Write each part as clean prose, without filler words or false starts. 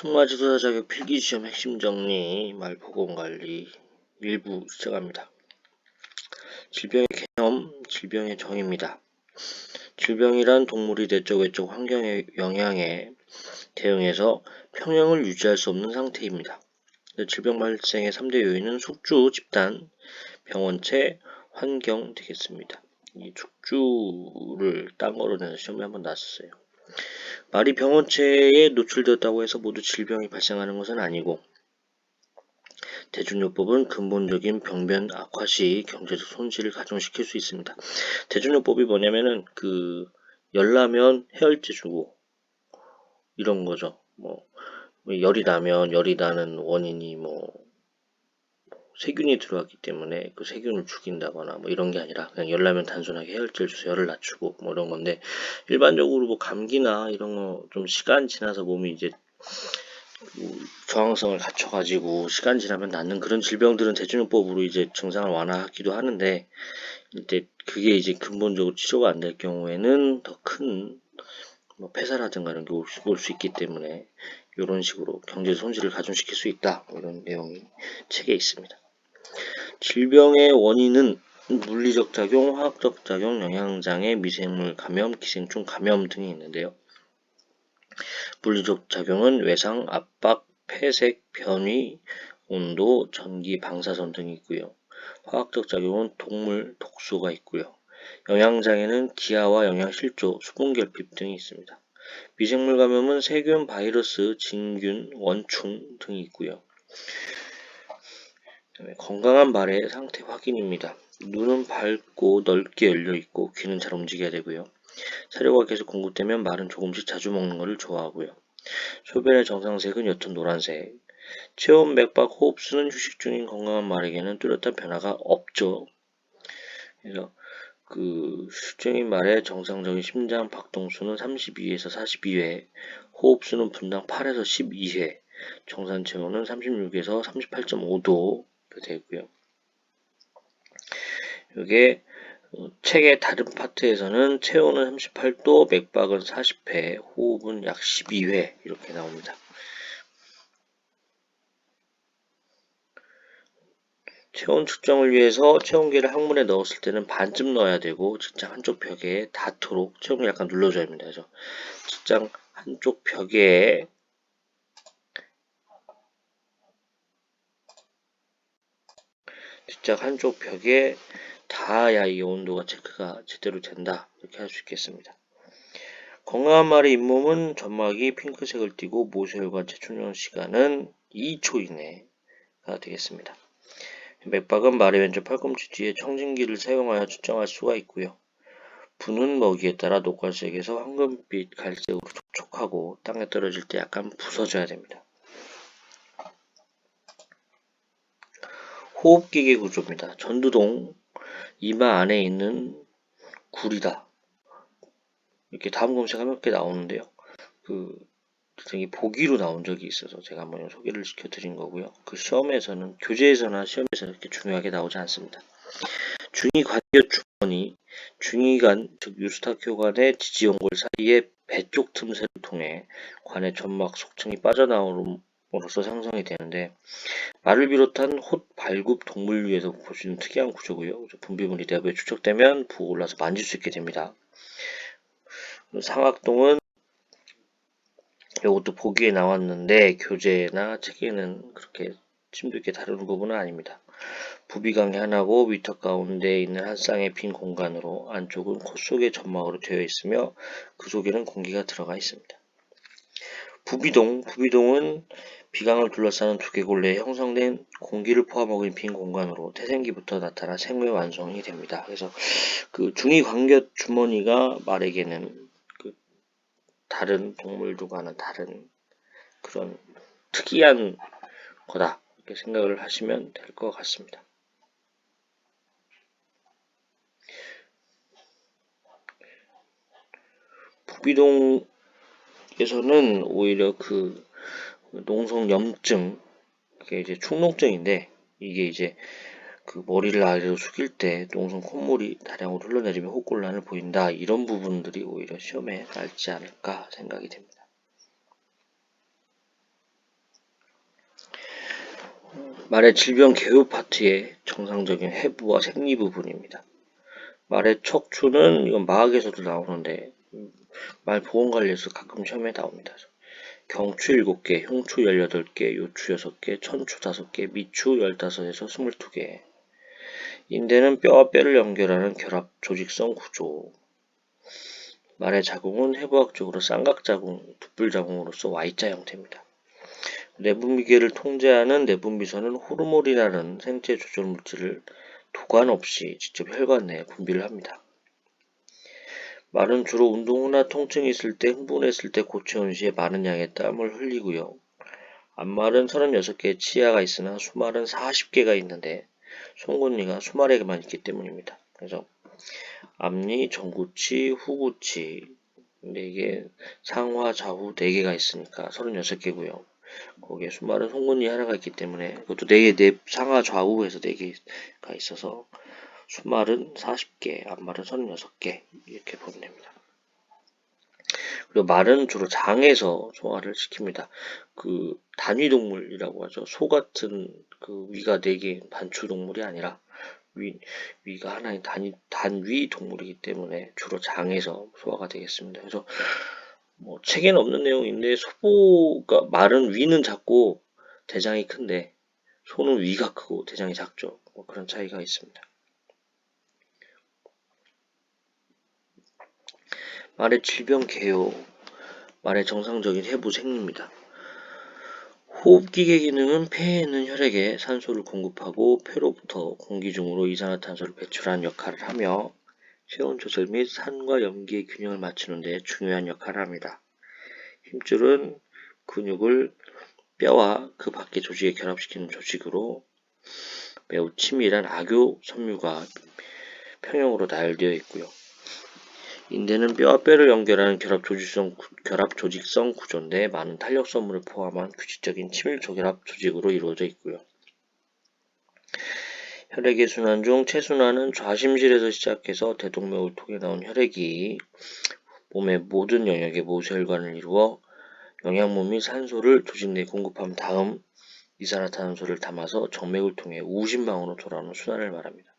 승마지도사 자격 필기시험 핵심 정리 말보건관리 일부 시작합니다. 질병의 개념, 질병의 정의입니다. 질병이란 동물이 내적, 외적 환경의 영향에 대응해서 평형을 유지할 수 없는 상태입니다. 질병 발생의 3대 요인은 숙주, 집단, 병원체, 환경 되겠습니다. 이 숙주를 딴 거로 내서 시험에 한번 놨었어요. 말이 병원체에 노출되었다고 해서 모두 질병이 발생하는 것은 아니고 대준요법은 근본적인 병변 악화 시 경제적 손실을 가중시킬 수 있습니다. 대준요법이 뭐냐면은 열나면 해열제 주고 이런 거죠. 열이 나면 열이 나는 원인이 세균이 들어왔기 때문에 그 세균을 죽인다거나 이런 게 아니라 그냥 열나면 단순하게 해열제를 줘서 열을 낮추고 이런 건데, 일반적으로 감기나 이런 거 좀 시간 지나서 몸이 이제 저항성을 갖춰가지고 시간 지나면 낫는 그런 질병들은 대준요법으로 이제 증상을 완화하기도 하는데, 이제 그게 이제 근본적으로 치료가 안 될 경우에는 더 큰 폐사라든가 이런 게 올 수 있기 때문에 이런 식으로 경제 손실을 가중시킬 수 있다, 이런 내용이 책에 있습니다. 질병의 원인은 물리적 작용, 화학적 작용, 영양장애, 미생물 감염, 기생충 감염 등이 있는데요. 물리적 작용은 외상, 압박, 폐색, 변위, 온도, 전기, 방사선 등이 있고요. 화학적 작용은 독물, 독소가 있고요. 영양장애는 기아와 영양실조, 수분결핍 등이 있습니다. 미생물 감염은 세균, 바이러스, 진균, 원충 등이 있고요. 건강한 말의 상태 확인입니다. 눈은 밝고 넓게 열려있고 귀는 잘 움직여야 되고요. 사료가 계속 공급되면 말은 조금씩 자주 먹는 것을 좋아하고요. 소변의 정상색은 옅은 노란색. 체온, 맥박, 호흡수는 휴식 중인 건강한 말에게는 뚜렷한 변화가 없죠. 그래서 휴증인 말의 정상적인 심장 박동수는 32에서 42회, 호흡수는 분당 8에서 12회, 정상 체온은 36에서 38.5도 되고요. 이게 책의 다른 파트에서는 체온은 38도, 맥박은 40회, 호흡은 약 12회 이렇게 나옵니다. 체온 측정을 위해서 체온계를 항문에 넣었을 때는 반쯤 넣어야 되고 직장 한쪽 벽에 닿도록 체온을 약간 눌러줘야 합니다. 그래서 직장 한쪽 벽에 닿아야 이 온도가 체크가 제대로 된다, 이렇게 할 수 있겠습니다. 건강한 말의 잇몸은 점막이 핑크색을 띠고 모세혈관 재충전 시간은 2초 이내가 되겠습니다. 맥박은 말의 왼쪽 팔꿈치 뒤에 청진기를 사용하여 측정할 수가 있고요. 부는 먹이에 따라 녹갈색에서 황금빛 갈색으로 촉촉하고 땅에 떨어질 때 약간 부서져야 됩니다. 호흡기계 구조입니다. 전두동, 이마 안에 있는 굴이다, 이렇게 다음 검색하면 이렇게 나오는데요. 보기로 나온 적이 있어서 제가 한번 소개를 시켜드린 거고요. 시험에서는, 교재에서나 시험에서는 이렇게 중요하게 나오지 않습니다. 중위관격 주머니, 중위관, 즉 유스타키오관의 지지연골 사이에 배 쪽 틈새를 통해 관의 점막 속층이 빠져나옴으로써 형성이 되는데, 말을 비롯한 홑, 발굽, 동물류에서 볼 수 있는 특이한 구조고요. 분비물이 내부에 축적되면 부어올라서 만질 수 있게 됩니다. 상악동은 이것도 보기에 나왔는데 교재나 책에는 그렇게 심도 있게 다루는 부분은 아닙니다. 부비강이 하나고 위턱 가운데에 있는 한 쌍의 빈 공간으로 안쪽은 코 속의 점막으로 되어 있으며 그 속에는 공기가 들어가 있습니다. 부비동은 비강을 둘러싸는 두개골내에 형성된 공기를 포함하고 있는 빈 공간으로 태생기부터 나타나 생물 완성이 됩니다. 그래서 중위관격 주머니가 말에게는 다른 동물들과는 다른 그런 특이한 거다, 이렇게 생각을 하시면 될 것 같습니다. 부비동에서는 오히려 농성염증, 그게 이제 축농증인데, 이게 이제 머리를 아래로 숙일 때 농성 콧물이 다량으로 흘러내리며 호흡곤란을 보인다, 이런 부분들이 오히려 시험에 날지 않을까 생각이 됩니다. 말의 질병 개요 파트의 정상적인 해부와 생리 부분입니다. 말의 척추는 이건 마학에서도 나오는데 말 보건관리에서 가끔 시험에 나옵니다. 경추 7개, 흉추 18개, 요추 6개, 천추 5개, 미추 15에서 22개. 인대는 뼈와 뼈를 연결하는 결합 조직성 구조. 말의 자궁은 해부학적으로 쌍각자궁, 둣불자궁으로서 Y자 형태입니다. 내분비계를 통제하는 내분비선은 호르몬이라는 생체 조절 물질을 도관 없이 직접 혈관 내에 분비를 합니다. 말은 주로 운동 후나 통증이 있을 때, 흥분했을 때 고체온 시에 많은 양의 땀을 흘리고요. 앞말은 36개의 치아가 있으나 수말은 40개가 있는데 송곳니가 수말에게만 있기 때문입니다. 그래서 앞니, 전구치, 후구치, 근데 이게 상하, 좌우 4개가 있으니까 36개고요. 거기에 수말은 송곳니 하나가 있기 때문에 그것도 4개, 상하, 좌우에서 4개가 있어서 수말은 40개, 앞말은 36개 이렇게 보면 됩니다. 그리고 말은 주로 장에서 소화를 시킵니다. 그 단위동물이라고 하죠. 소 같은 그 위가 4개 반추동물이 아니라 위가 하나의 단위 동물이기 때문에 주로 장에서 소화가 되겠습니다. 그래서 뭐 책에는 없는 내용인데 소가 말은 위는 작고 대장이 큰데 소는 위가 크고 대장이 작죠. 뭐 그런 차이가 있습니다. 말의 질병 개요, 말의 정상적인 해부 생리입니다. 호흡기계 기능은 폐에 있는 혈액에 산소를 공급하고 폐로부터 공기 중으로 이산화탄소를 배출하는 역할을 하며 체온 조절 및 산과 염기의 균형을 맞추는 데 중요한 역할을 합니다. 힘줄은 근육을 뼈와 그 밖의 조직에 결합시키는 조직으로 매우 치밀한 악교 섬유가 평형으로 나열되어 있고요. 인대는 뼈와 뼈를 연결하는 결합 조직성 구조인데 많은 탄력섬유를 포함한 규칙적인 치밀 조결합 조직으로 이루어져 있고요. 혈액의 순환 중 체순환은 좌심실에서 시작해서 대동맥을 통해 나온 혈액이 몸의 모든 영역의 모세혈관을 이루어 영양분 및 산소를 조직 내에 공급한 다음 이산화탄소를 담아서 정맥을 통해 우심방으로 돌아오는 순환을 말합니다.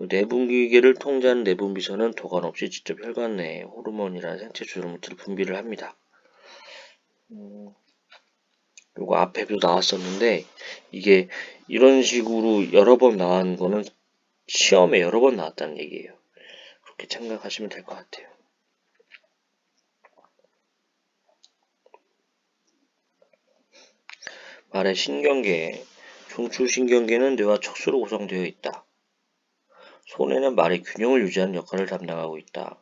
내분비계를 통제하는 내분비선은 도관 없이 직접 혈관 내에 호르몬이라는 생체 조절 물질을 분비를 합니다. 요거 앞에도 나왔었는데 이게 이런 식으로 여러 번 나온 거는 시험에 여러 번 나왔다는 얘기예요. 그렇게 생각하시면 될 것 같아요. 말의 신경계, 중추신경계는 뇌와 척수로 구성되어 있다. 손해는 말의 균형을 유지하는 역할을 담당하고 있다.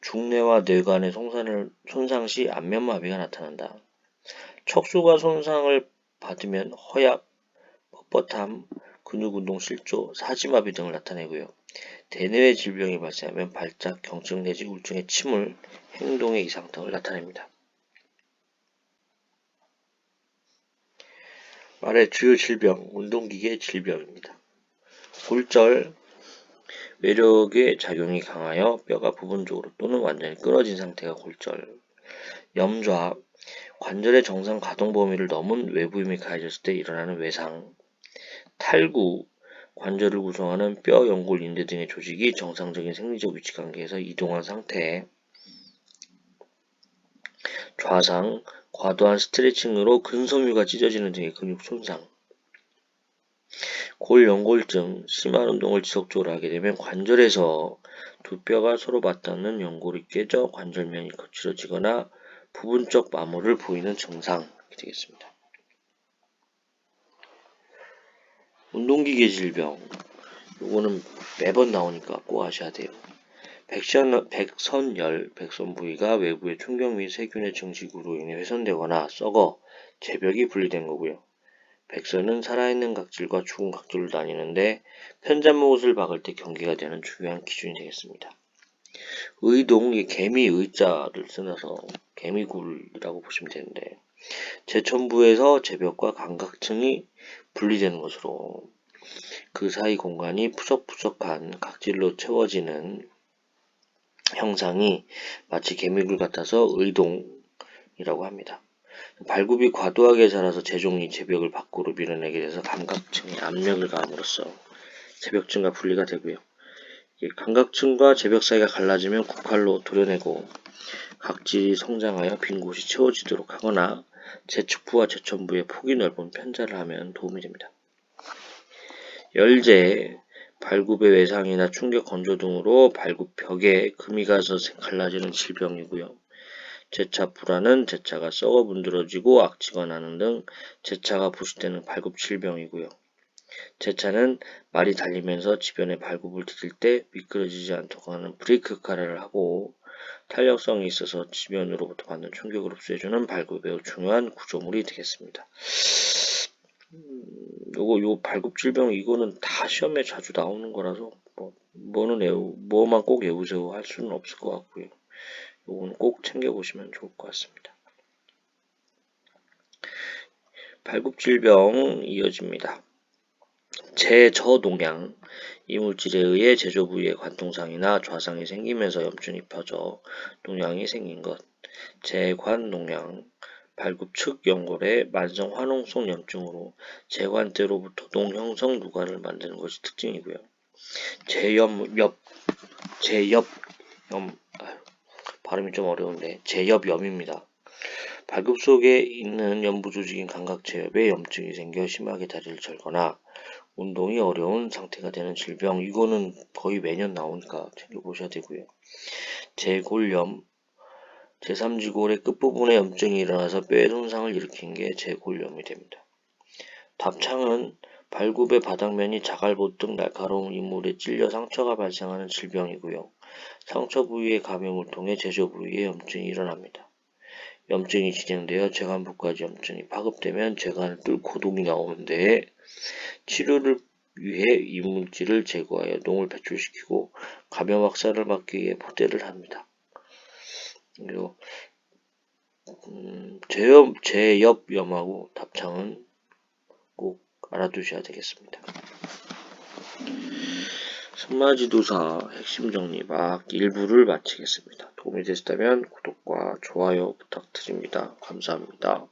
중뇌와 뇌간의 손상 시 안면마비가 나타난다. 척수가 손상을 받으면 허약, 뻣뻣함, 근육운동 실조, 사지마비 등을 나타내고요. 대뇌의 질병이 발생하면 발작, 경증 내지 우울증의 침울, 행동의 이상 등을 나타냅니다. 말의 주요 질병, 운동기계 질병입니다. 골절, 외력의 작용이 강하여 뼈가 부분적으로 또는 완전히 끊어진 상태가 골절, 염좌, 관절의 정상 가동 범위를 넘은 외부 힘이 가해졌을 때 일어나는 외상, 탈구, 관절을 구성하는 뼈, 연골, 인대 등의 조직이 정상적인 생리적 위치 관계에서 이동한 상태, 좌상, 과도한 스트레칭으로 근섬유가 찢어지는 등의 근육 손상, 골연골증, 심한 운동을 지속적으로 하게 되면 관절에서 두 뼈가 서로 맞닿는 연골이 깨져 관절면이 거칠어지거나 부분적 마모를 보이는 증상이 되겠습니다. 운동기계 질병, 요거는 매번 나오니까 꼭 아셔야 돼요. 백선열, 백선 부위가 외부의 충격 및 세균의 증식으로 인해 훼손되거나 썩어 제벽이 분리된 거고요. 백선은 살아있는 각질과 죽은 각질로 나뉘는데 편잔목옷을 박을 때 경계가 되는 중요한 기준이 되겠습니다. 의동, 개미 의자를 써서 개미굴이라고 보시면 되는데 제천부에서 제벽과 감각층이 분리되는 것으로 그 사이 공간이 푸석푸석한 각질로 채워지는 형상이 마치 개미굴 같아서 의동이라고 합니다. 발굽이 과도하게 자라서 제종이 제벽을 밖으로 밀어내게 돼서 감각층에 압력을 가함으로써 제벽층과 분리가 되고요. 감각층과 제벽 사이가 갈라지면 국칼로 도려내고 각질이 성장하여 빈 곳이 채워지도록 하거나 제축부와 제천부의 폭이 넓은 편자를 하면 도움이 됩니다. 열제, 발굽의 외상이나 충격 건조 등으로 발굽벽에 금이 가서 갈라지는 질병이고요. 제차 불안은 제차가 썩어 문드러지고 악취가 나는 등 제차가 부식되는 발굽 질병이고요. 제차는 말이 달리면서 지변에 발굽을 디딜 때 미끄러지지 않도록 하는 브레이크 역할을 하고 탄력성이 있어서 지변으로부터 받는 충격을 흡수해주는 발굽의 매우 중요한 구조물이 되겠습니다. 요 발굽 질병 이거는 다 시험에 자주 나오는 거라서 뭐만 꼭 외우세요 할 수는 없을 것 같고요. 요거는 꼭 챙겨보시면 좋을 것 같습니다. 발굽 질병 이어집니다. 제저농양, 이물질에 의해 제조 부위에 관통상이나 좌상이 생기면서 염증이 퍼져 농양이 생긴 것. 제관농양, 발굽 측 연골의 만성 화농성 염증으로 제관대로부터 농형성 누가를 만드는 것이 특징이고요. 발음이 좀 어려운데 제엽염입니다. 발굽 속에 있는 연부 조직인 감각제엽에 염증이 생겨 심하게 다리를 절거나 운동이 어려운 상태가 되는 질병, 이거는 거의 매년 나오니까 챙겨보셔야 되고요. 제골염, 제3지골의 끝부분에 염증이 일어나서 뼈의 손상을 일으킨 게 제골염이 됩니다. 답창은 발굽의 바닥면이 자갈봇 등 날카로운 이물에 찔려 상처가 발생하는 질병이고요. 상처 부위의 감염을 통해 제조 부위에 염증이 일어납니다. 염증이 진행되어 제관부까지 염증이 파급되면 제관을 뚫고 농이 나오는데 치료를 위해 이물질을 제거하여 농을 배출시키고 감염 확산을 막기 위해 포대를 합니다. 그리고 제엽염하고 답창은 꼭 알아두셔야 되겠습니다. 승마지도사 핵심 정리 막 1부를 마치겠습니다. 도움이 되셨다면 구독과 좋아요 부탁드립니다. 감사합니다.